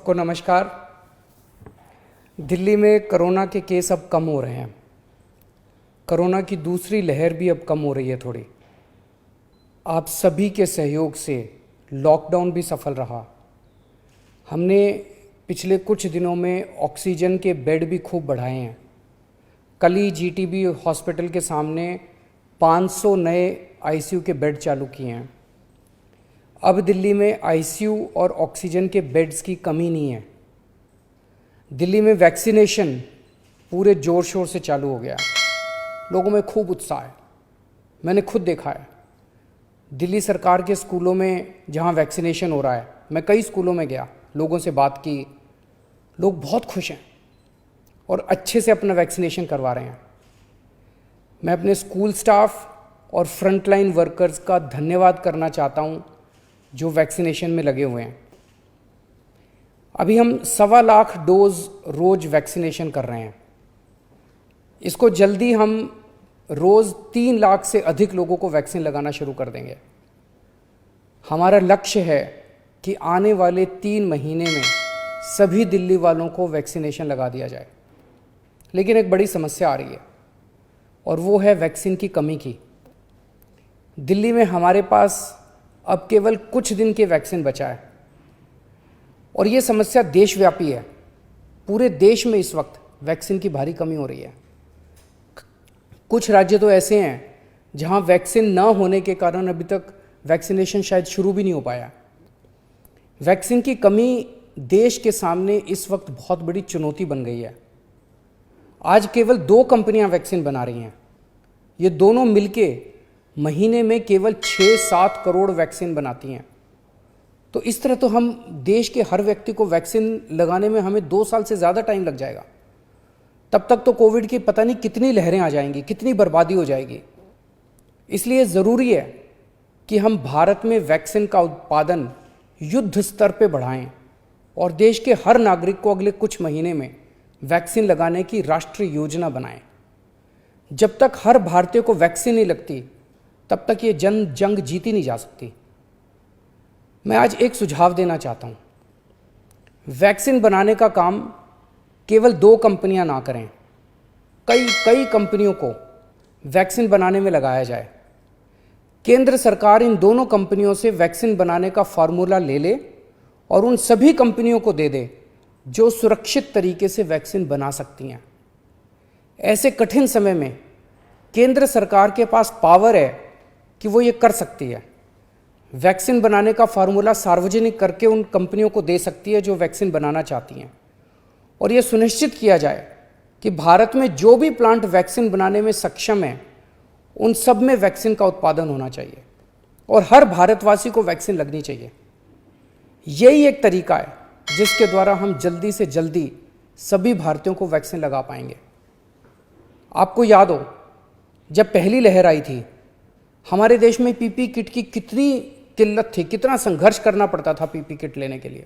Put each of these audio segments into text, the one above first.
सबको नमस्कार। दिल्ली में कोरोना के केस अब कम हो रहे हैं। कोरोना की दूसरी लहर भी अब कम हो रही है थोड़ी। आप सभी के सहयोग से लॉकडाउन भी सफल रहा। हमने पिछले कुछ दिनों में ऑक्सीजन के बेड भी खूब बढ़ाए हैं। कल ही जीटीबी हॉस्पिटल के सामने 500 नए आईसीयू के बेड चालू किए हैं। अब दिल्ली में आईसीयू और ऑक्सीजन के बेड्स की कमी नहीं है। दिल्ली में वैक्सीनेशन पूरे ज़ोर शोर से चालू हो गया। लोगों में खूब उत्साह है। मैंने खुद देखा है दिल्ली सरकार के स्कूलों में जहां वैक्सीनेशन हो रहा है। मैं कई स्कूलों में गया, लोगों से बात की। लोग बहुत खुश हैं और अच्छे से अपना वैक्सीनेशन करवा रहे हैं। मैं अपने स्कूल स्टाफ और फ्रंटलाइन वर्कर्स का धन्यवाद करना चाहता हूं जो वैक्सीनेशन में लगे हुए हैं। अभी हम 1.25 लाख डोज रोज वैक्सीनेशन कर रहे हैं। इसको जल्दी हम रोज 3 लाख से अधिक लोगों को वैक्सीन लगाना शुरू कर देंगे। हमारा लक्ष्य है कि आने वाले 3 महीने में सभी दिल्ली वालों को वैक्सीनेशन लगा दिया जाए। लेकिन एक बड़ी समस्या आ रही है और वो है वैक्सीन की कमी की। दिल्ली में हमारे पास अब केवल कुछ दिन के वैक्सीन बचा है और ये समस्या देशव्यापी है। पूरे देश में इस वक्त वैक्सीन की भारी कमी हो रही है। कुछ राज्य तो ऐसे हैं जहां वैक्सीन न होने के कारण अभी तक वैक्सीनेशन शायद शुरू भी नहीं हो पाया। वैक्सीन की कमी देश के सामने इस वक्त बहुत बड़ी चुनौती बन गई है। आज केवल 2 कंपनियां वैक्सीन बना रही हैं। ये दोनों मिलके महीने में केवल 6-7 करोड़ वैक्सीन बनाती हैं। तो इस तरह तो हम देश के हर व्यक्ति को वैक्सीन लगाने में हमें 2 साल से ज़्यादा टाइम लग जाएगा। तब तक तो कोविड की पता नहीं कितनी लहरें आ जाएंगी, कितनी बर्बादी हो जाएगी। इसलिए ज़रूरी है कि हम भारत में वैक्सीन का उत्पादन युद्ध स्तर पे बढ़ाएं और देश के हर नागरिक को अगले कुछ महीने में वैक्सीन लगाने की राष्ट्रीय योजना बनाएं। जब तक हर भारतीय को वैक्सीन नहीं लगती तब तक ये जंग जीती नहीं जा सकती। मैं आज एक सुझाव देना चाहता हूं। वैक्सीन बनाने का काम केवल 2 कंपनियां ना करें, कई कंपनियों को वैक्सीन बनाने में लगाया जाए। केंद्र सरकार इन दोनों कंपनियों से वैक्सीन बनाने का फार्मूला ले ले और उन सभी कंपनियों को दे दे जो सुरक्षित तरीके से वैक्सीन बना सकती हैं। ऐसे कठिन समय में केंद्र सरकार के पास पावर है कि वो ये कर सकती है। वैक्सीन बनाने का फार्मूला सार्वजनिक करके उन कंपनियों को दे सकती है जो वैक्सीन बनाना चाहती हैं और ये सुनिश्चित किया जाए कि भारत में जो भी प्लांट वैक्सीन बनाने में सक्षम है उन सब में वैक्सीन का उत्पादन होना चाहिए और हर भारतवासी को वैक्सीन लगनी चाहिए। यही एक तरीका है जिसके द्वारा हम जल्दी से जल्दी सभी भारतीयों को वैक्सीन लगा पाएंगे। आपको याद हो जब पहली लहर आई थी हमारे देश में पीपी किट की कितनी किल्लत थी, कितना संघर्ष करना पड़ता था पीपी किट लेने के लिए।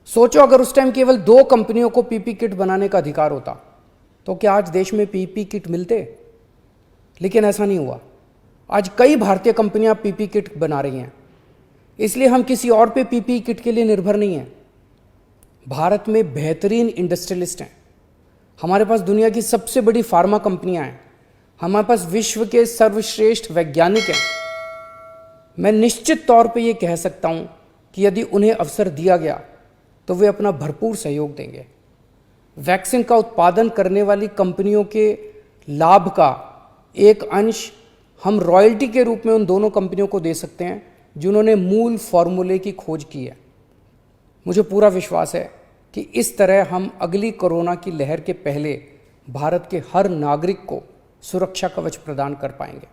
सोचो अगर उस टाइम केवल 2 कंपनियों को पीपी किट बनाने का अधिकार होता तो क्या आज देश में पीपी किट मिलते? लेकिन ऐसा नहीं हुआ। आज कई भारतीय कंपनियां पीपी किट बना रही हैं। इसलिए हम किसी और पे पीपी किट के लिए निर्भर नहीं हैं। भारत में बेहतरीन इंडस्ट्रियलिस्ट हैं। हमारे पास दुनिया की सबसे बड़ी फार्मा कंपनियां हैं। हमारे पास विश्व के सर्वश्रेष्ठ वैज्ञानिक हैं। मैं निश्चित तौर पे ये कह सकता हूं कि यदि उन्हें अवसर दिया गया तो वे अपना भरपूर सहयोग देंगे। वैक्सीन का उत्पादन करने वाली कंपनियों के लाभ का एक अंश हम रॉयल्टी के रूप में उन दोनों कंपनियों को दे सकते हैं जिन्होंने मूल फॉर्मूले की खोज की है। मुझे पूरा विश्वास है कि इस तरह हम अगली कोरोना की लहर के पहले भारत के हर नागरिक को सुरक्षा कवच प्रदान कर पाएंगे।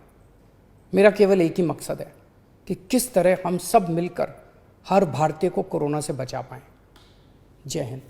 मेरा केवल एक ही मकसद है कि किस तरह हम सब मिलकर हर भारतीय को कोरोना से बचा पाएं। जय हिंद।